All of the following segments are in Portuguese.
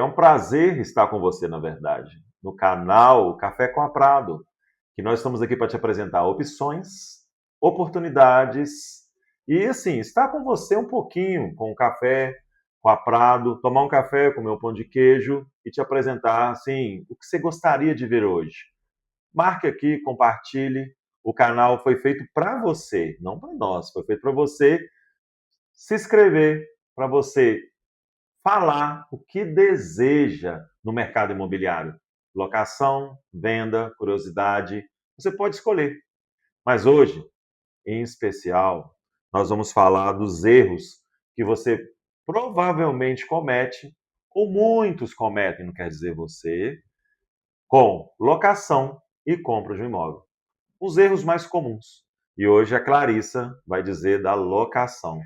um prazer estar com você, na verdade, no canal Café com a Prado, que nós estamos aqui para te apresentar opções, oportunidades e, assim, estar com você um pouquinho com o café, com a Prado, tomar um café, comer um pão de queijo e te apresentar, assim, o que você gostaria de ver hoje. Marque aqui, compartilhe. O canal foi feito para você, não para nós, foi feito para você se inscrever, para você falar o que deseja no mercado imobiliário. Locação, venda, curiosidade, você pode escolher. Mas hoje, em especial, nós vamos falar dos erros que você provavelmente comete, ou muitos cometem, não quer dizer você, com locação e compra de um imóvel. Os erros mais comuns. E hoje a Clarissa vai dizer da locação.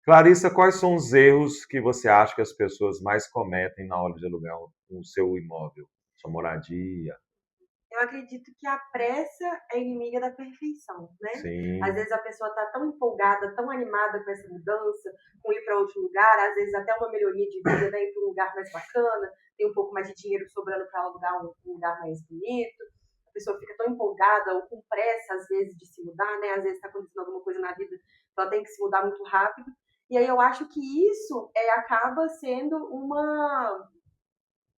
Clarissa, quais são os erros que você acha que as pessoas mais cometem na hora de alugar o seu imóvel, sua moradia? Eu acredito que a pressa é inimiga da perfeição, né? Às Sim, vezes a pessoa está tão empolgada, tão animada com essa mudança, com ir para outro lugar, às vezes até uma melhoria de vida, né? Ir para um lugar mais bacana, tem um pouco mais de dinheiro sobrando para alugar um lugar mais bonito. A pessoa fica tão empolgada ou com pressa, às vezes, de se mudar, né? Às vezes está acontecendo alguma coisa na vida, ela tem que se mudar muito rápido. E aí eu acho que isso acaba sendo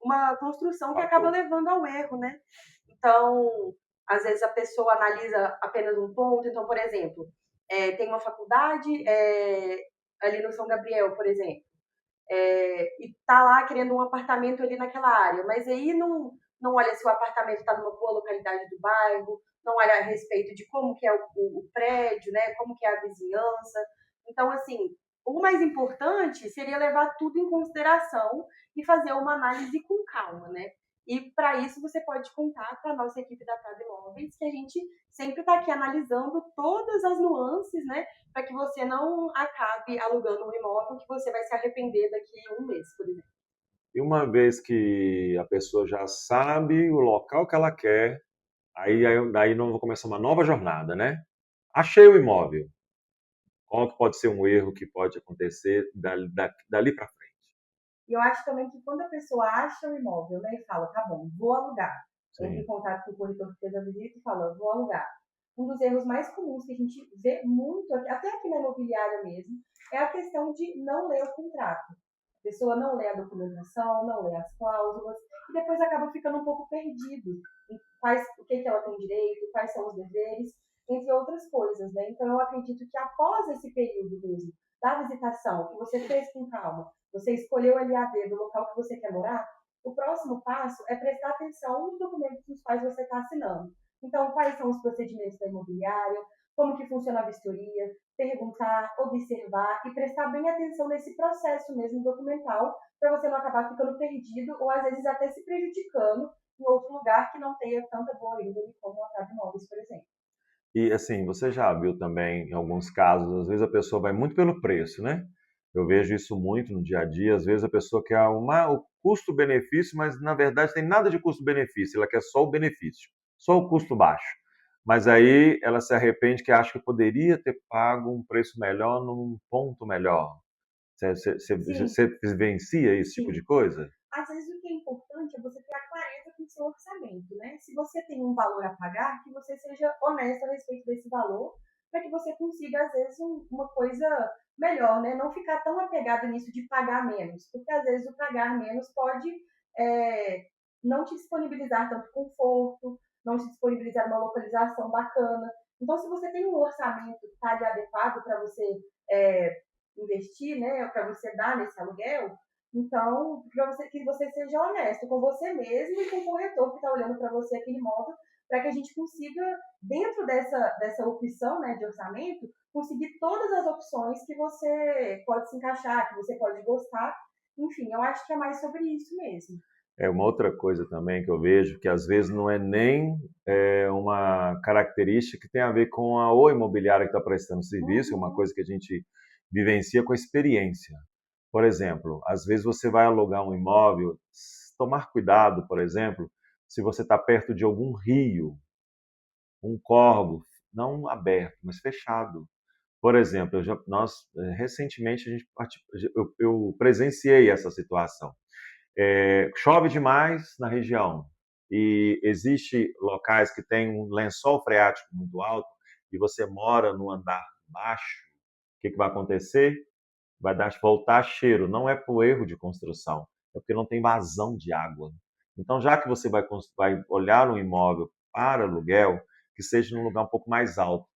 uma construção que acaba fator. levando ao erro, né? Então, às vezes a pessoa analisa apenas um ponto. Então, por exemplo, tem uma faculdade ali no São Gabriel, por exemplo, e tá lá querendo um apartamento ali naquela área, mas aí não olha se o apartamento está numa boa localidade do bairro, não olha a respeito de como que é o prédio, né? Como que é a vizinhança. Então, assim, o mais importante seria levar tudo em consideração e fazer uma análise com calma, né? E para isso você pode contar com a nossa equipe da Prado Imóveis, que a gente sempre está aqui analisando todas as nuances, né? Para que você não acabe alugando um imóvel que você vai se arrepender daqui a um mês, por exemplo. E uma vez que a pessoa já sabe o local que ela quer, daí não vou começar uma nova jornada, né? Achei o imóvel. Qual que pode ser um erro que pode acontecer dali para frente? E eu acho também que quando a pessoa acha o imóvel, né, e fala, tá bom, vou alugar, entra em Sim. contato com o corretor que fez a visita e fala, vou alugar. Um dos erros mais comuns que a gente vê muito, até aqui na imobiliária mesmo, é a questão de não ler o contrato. A pessoa não lê a documentação, não lê as cláusulas, e depois acaba ficando um pouco perdido em o que ela tem direito, quais são os deveres, entre outras coisas, né? Então, eu acredito que após esse período mesmo, da visitação, que você fez com calma, você escolheu ali a dedo o local que você quer morar, o próximo passo é prestar atenção nos documentos dos quais você está assinando. Então, quais são os procedimentos da imobiliária, como que funciona a vistoria, perguntar, observar e prestar bem atenção nesse processo mesmo documental, para você não acabar ficando perdido ou às vezes até se prejudicando em outro lugar que não tenha tanta boa índole como a Casa Imóveis, por exemplo. E assim, você já viu também, em alguns casos, às vezes a pessoa vai muito pelo preço, né? Eu vejo isso muito no dia a dia. Às vezes a pessoa quer o custo-benefício, mas na verdade tem nada de custo-benefício, ela quer só o benefício, só o custo baixo. Mas aí ela se arrepende que acha que poderia ter pago um preço melhor num ponto melhor. Sim, Você vivencia esse tipo de sim. coisa? Às vezes o que é importante é você ter a clareza com o seu orçamento, né? Se você tem um valor a pagar, que você seja honesto a respeito desse valor, para que você consiga, às vezes, uma coisa melhor, né? Não ficar tão apegado nisso de pagar menos, porque às vezes o pagar menos pode é, não te disponibilizar tanto conforto, não te disponibilizar uma localização bacana. Então, se você tem um orçamento que está ali adequado para você é, investir, né? Para você dar nesse aluguel, então, para você que você seja honesto com você mesmo e com o corretor que está olhando para você aquele imóvel, para que a gente consiga, dentro dessa opção, né, de orçamento, conseguir todas as opções que você pode se encaixar, que você pode gostar. Enfim, eu acho que é mais sobre isso mesmo. É uma outra coisa também que eu vejo, que às vezes não é nem uma característica que tem a ver com a ou imobiliária que está prestando serviço, é uma Uhum. coisa que a gente vivencia com a experiência. Por exemplo, às vezes você vai alugar um imóvel, tomar cuidado, por exemplo, se você está perto de algum rio, um córrego, não aberto, mas fechado. Por exemplo, recentemente eu presenciei essa situação. Chove demais na região e existe locais que tem um lençol freático muito alto e você mora no andar baixo, o que vai acontecer? Vai voltar cheiro. Não é por erro de construção, é porque não tem vazão de água. Então, já que você vai olhar um imóvel para aluguel, que seja num lugar um pouco mais alto.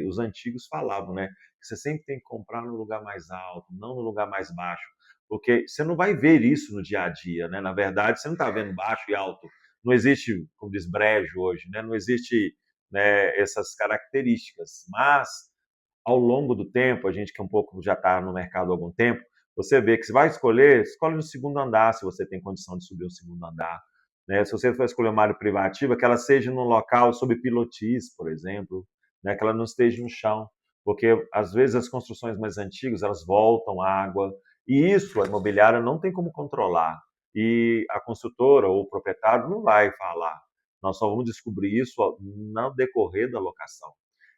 Os antigos falavam, né? Que você sempre tem que comprar no lugar mais alto, não no lugar mais baixo, porque você não vai ver isso no dia a dia, né? Na verdade, você não está vendo baixo e alto. Não existe, como diz brejo hoje, né? Não existe, né, essas características. Mas ao longo do tempo, a gente que um pouco já está no mercado há algum tempo, você vê que se vai escolher, escolhe no segundo andar, se você tem condição de subir o segundo andar. Né? Se você for escolher uma área privativa, que ela seja num local sob pilotis, por exemplo, né? Que ela não esteja no chão, porque às vezes as construções mais antigas elas voltam água, e isso a imobiliária não tem como controlar. E a construtora ou o proprietário não vai falar. Nós só vamos descobrir isso no decorrer da locação.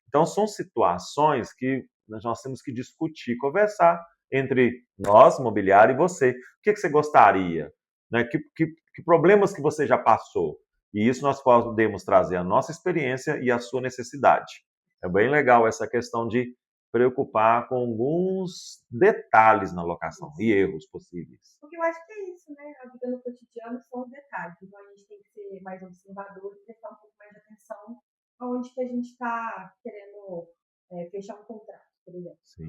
Então, são situações que nós temos que discutir, conversar entre nós, mobiliário, e você. O que você gostaria? Né? Que problemas que você já passou? E isso nós podemos trazer a nossa experiência e a sua necessidade. É bem legal essa questão de preocupar com alguns detalhes na locação e erros possíveis. Porque eu acho que é isso, né? A vida no cotidiano são os detalhes. Então a gente tem que ser mais observador e prestar um pouco mais de atenção aonde que a gente está querendo fechar um contrato, por exemplo. Sim.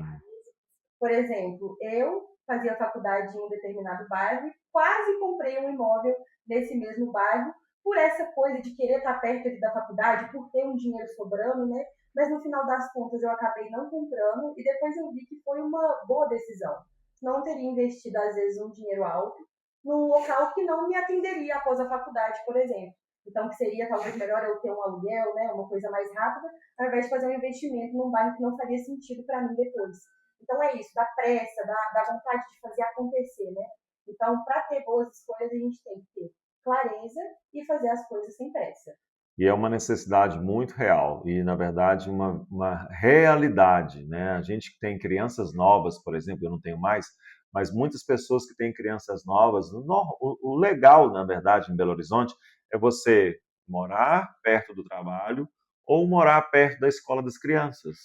Por exemplo, eu fazia faculdade em um determinado bairro e quase comprei um imóvel nesse mesmo bairro por essa coisa de querer estar perto ali da faculdade, por ter um dinheiro sobrando, né? Mas no final das contas eu acabei não comprando e depois eu vi que foi uma boa decisão. Não teria investido, às vezes, um dinheiro alto num local que não me atenderia após a faculdade, por exemplo. Então, que seria talvez melhor eu ter um aluguel, né, uma coisa mais rápida, ao invés de fazer um investimento num bairro que não faria sentido para mim depois. Então, é isso, da pressa, da vontade de fazer acontecer, né? Então, para ter boas escolhas, a gente tem que ter clareza e fazer as coisas sem pressa. E é uma necessidade muito real e, na verdade, uma realidade, né? A gente que tem crianças novas, por exemplo, eu não tenho mais, mas muitas pessoas que têm crianças novas, o legal, na verdade, em Belo Horizonte, é você morar perto do trabalho ou morar perto da escola das crianças.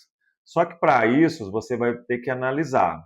Só que para isso você vai ter que analisar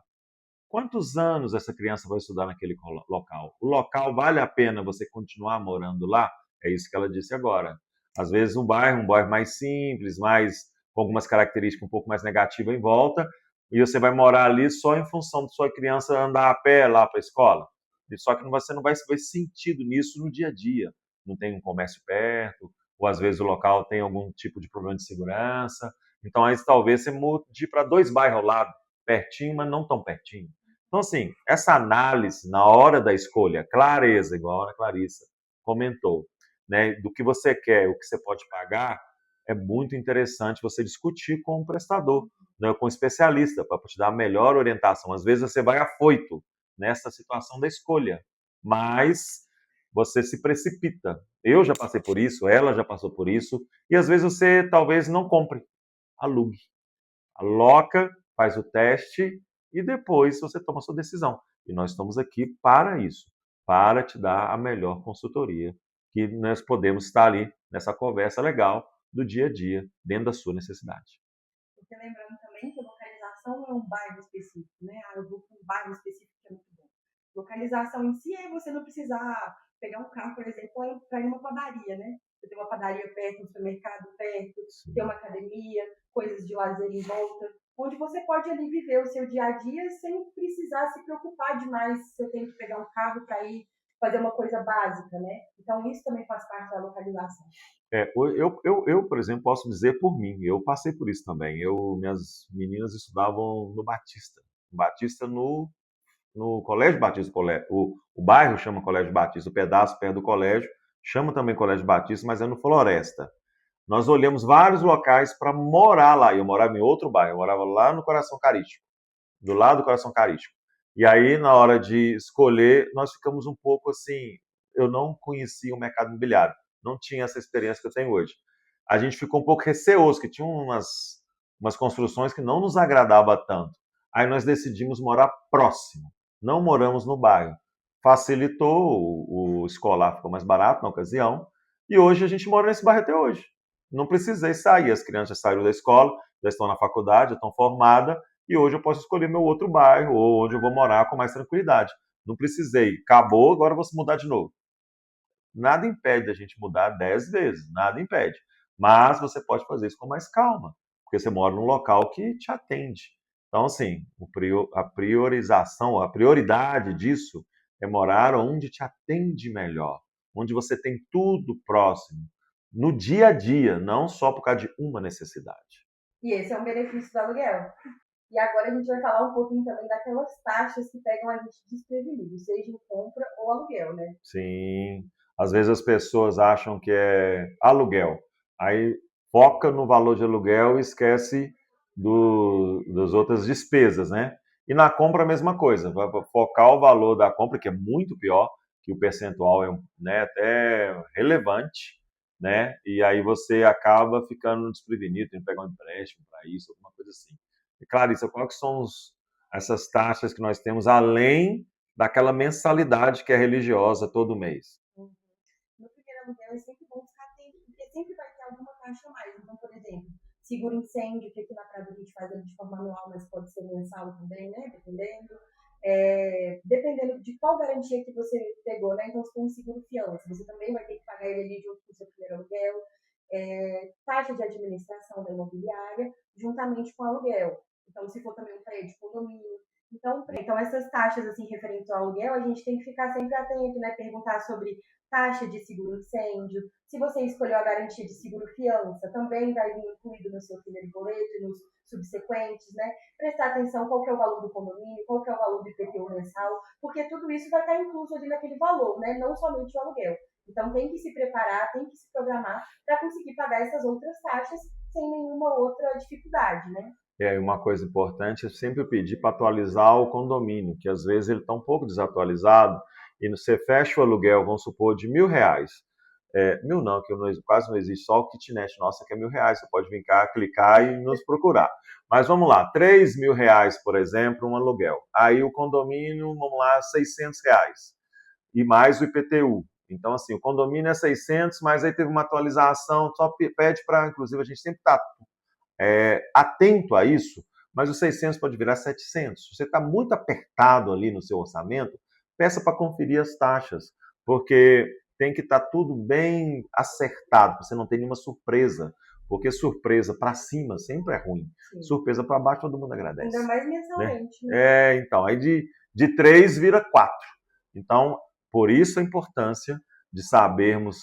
quantos anos essa criança vai estudar naquele local. O local vale a pena você continuar morando lá? É isso que ela disse agora. Às vezes um bairro mais simples, mais com algumas características um pouco mais negativas em volta, e você vai morar ali só em função de sua criança andar a pé lá para a escola. Só que você não vai ver sentido nisso no dia a dia. Não tem um comércio perto, ou às vezes o local tem algum tipo de problema de segurança. Então, aí talvez você mude para 2 bairros ao lado, pertinho, mas não tão pertinho. Então, assim, essa análise na hora da escolha, clareza, igual a Ana Clarissa comentou, né, do que você quer, o que você pode pagar, é muito interessante você discutir com o prestador, né, com o especialista, para te dar a melhor orientação. Às vezes você vai afoito nessa situação da escolha, mas você se precipita. Eu já passei por isso, ela já passou por isso, e às vezes você talvez não compre, alugue. Aloca, faz o teste e depois você toma a sua decisão. E nós estamos aqui para isso, para te dar a melhor consultoria, que nós podemos estar ali nessa conversa legal do dia a dia, dentro da sua necessidade. Porque lembrando também que localização não é um bairro específico, né? Eu vou para um bairro específico que é muito bom. Localização em si é você não precisar pegar um carro, por exemplo, para ir numa padaria, né? Você tem uma padaria perto, um supermercado perto, tem uma academia, coisas de lazer em volta, onde você pode ali viver o seu dia a dia sem precisar se preocupar demais se eu tenho que pegar um carro para ir fazer uma coisa básica, né? Então isso também faz parte da localização. Por exemplo, posso dizer por mim, eu passei por isso também. Minhas meninas estudavam no Batista. Batista no Colégio Batista. O bairro chama Colégio Batista, o pedaço perto do colégio chama também Colégio Batista, mas é no Floresta. Nós olhamos vários locais para morar lá. Eu morava em outro bairro, eu morava lá no Coração Carístico, do lado do Coração Carístico. E aí, na hora de escolher, nós ficamos um pouco assim. Eu não conhecia o mercado imobiliário, não tinha essa experiência que eu tenho hoje. A gente ficou um pouco receoso, que tinha umas construções que não nos agradava tanto. Aí nós decidimos morar próximo, não moramos no bairro. facilitou, o escolar ficou mais barato na ocasião, e hoje a gente mora nesse bairro até hoje. Não precisei sair, as crianças já saíram da escola, já estão na faculdade, já estão formadas, e hoje eu posso escolher meu outro bairro, ou onde eu vou morar com mais tranquilidade. Não precisei, acabou, agora eu vou mudar de novo. Nada impede a gente mudar 10 vezes, nada impede. Mas você pode fazer isso com mais calma, porque você mora num local que te atende. Então, assim, a priorização, a prioridade disso é morar onde te atende melhor, onde você tem tudo próximo, no dia a dia, não só por causa de uma necessidade. E esse é um benefício do aluguel. E agora a gente vai falar um pouquinho também daquelas taxas que pegam a gente desprevenido, seja em compra ou aluguel, né? Sim, às vezes as pessoas acham que é aluguel, aí foca no valor de aluguel e esquece das outras despesas, né? E na compra a mesma coisa, vai focar o valor da compra, que é muito pior, que o percentual é, né, até relevante, né? E aí você acaba ficando desprevenido, tem que pegar um empréstimo para isso, alguma coisa assim. E Clarissa, quais que são essas taxas que nós temos além daquela mensalidade que é religiosa todo mês? Uhum. No primeiro aluguel é sempre bom ficar atento, porque sempre vai ter alguma taxa a mais. Então, por exemplo, seguro incêndio, que aqui na casa a gente faz ele de forma anual, mas pode ser mensal também, né? Dependendo. Dependendo de qual garantia que você pegou, né? Então, se for um seguro fiança, você também vai ter que pagar ele ali junto com o seu primeiro aluguel. Taxa de administração da imobiliária, juntamente com o aluguel. Então, se for também um prédio, condomínio. Então, essas taxas, assim, referentes ao aluguel, a gente tem que ficar sempre atento, né? Perguntar sobre taxa de seguro incêndio. Se você escolheu a garantia de seguro fiança, também vai vir incluído no seu primeiro boleto e nos subsequentes, né? Prestar atenção qual que é o valor do condomínio, qual que é o valor do IPTU mensal, porque tudo isso vai estar incluso ali naquele valor, né? Não somente o aluguel. Então tem que se preparar, tem que se programar para conseguir pagar essas outras taxas sem nenhuma outra dificuldade, né? Uma coisa importante é sempre pedir para atualizar o condomínio, que às vezes ele está um pouco desatualizado, e você fecha o aluguel, vamos supor, de R$ 1.000. Mil não, que quase não existe, só o kitnet nossa que é R$ 1.000, você pode vir cá, clicar e nos procurar. Mas vamos lá, R$ 3.000, por exemplo, um aluguel. Aí o condomínio, vamos lá, R$ 600. E mais o IPTU. Então, assim, o condomínio é 600, mas aí teve uma atualização, só pede para, inclusive, a gente sempre está atento a isso, mas os 600 pode virar 700. Se você está muito apertado ali no seu orçamento, peça para conferir as taxas, porque tem que estar tudo bem acertado, para você não ter nenhuma surpresa, porque surpresa para cima sempre é ruim. Sim. Surpresa para baixo todo mundo agradece. Ainda mais mensalmente. Né? Então, aí de 3 vira 4. Então, por isso a importância de sabermos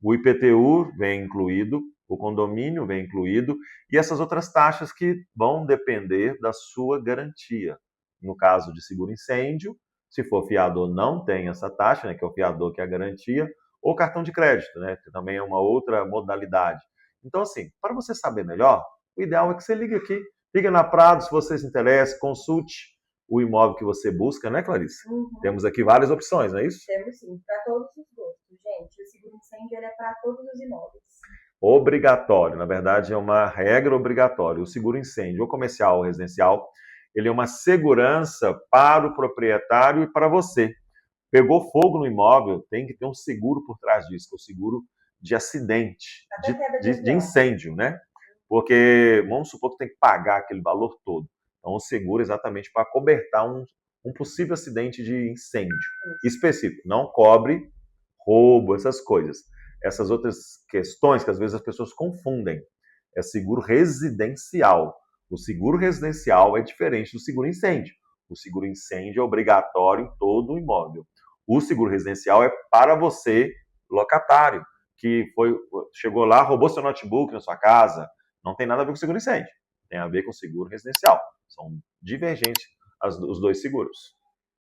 o IPTU vem incluído, o condomínio vem incluído, e essas outras taxas que vão depender da sua garantia. No caso de seguro incêndio, se for fiador não tem essa taxa, né, que é o fiador que é a garantia, ou cartão de crédito, né, que também é uma outra modalidade. Então, assim, para você saber melhor, o ideal é que você ligue aqui. Liga na Prado, se você se interessa, consulte o imóvel que você busca, né, Clarice? Uhum. Temos aqui várias opções, não é isso? Temos sim, para todos os gostos, gente. O seguro incêndio é para todos os imóveis. Obrigatório, na verdade é uma regra obrigatória. O seguro incêndio, ou comercial ou residencial, ele é uma segurança para o proprietário e para você. Pegou fogo no imóvel, tem que ter um seguro por trás disso, que é o seguro de acidente, de incêndio, né? Porque vamos supor que tem que pagar aquele valor todo. Então o seguro é exatamente para cobertar um possível acidente de incêndio específico. Não cobre roubo, essas coisas. Essas outras questões que às vezes as pessoas confundem. É seguro residencial. O seguro residencial é diferente do seguro incêndio. O seguro incêndio é obrigatório em todo o imóvel. O seguro residencial é para você, locatário, que chegou lá, roubou seu notebook na sua casa. Não tem nada a ver com seguro incêndio. Tem a ver com seguro residencial. São divergentes os dois seguros.